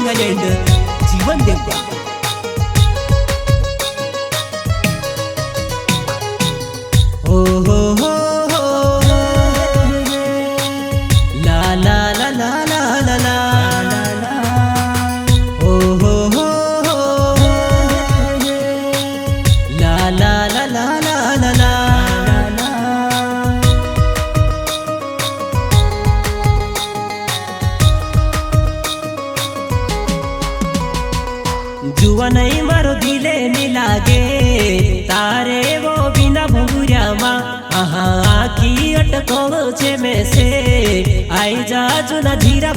प्रसंगाच्या जीवन देऊ हो हो हो हो ला ला ला ला ला ला ला हो हो हो हो ला ला ला ला ला ला जुआ नहीं मारो दिले नहीं लागे तारे वो बिना भूरिया माँ आखी अटको छे में से आई जा जुना धीरा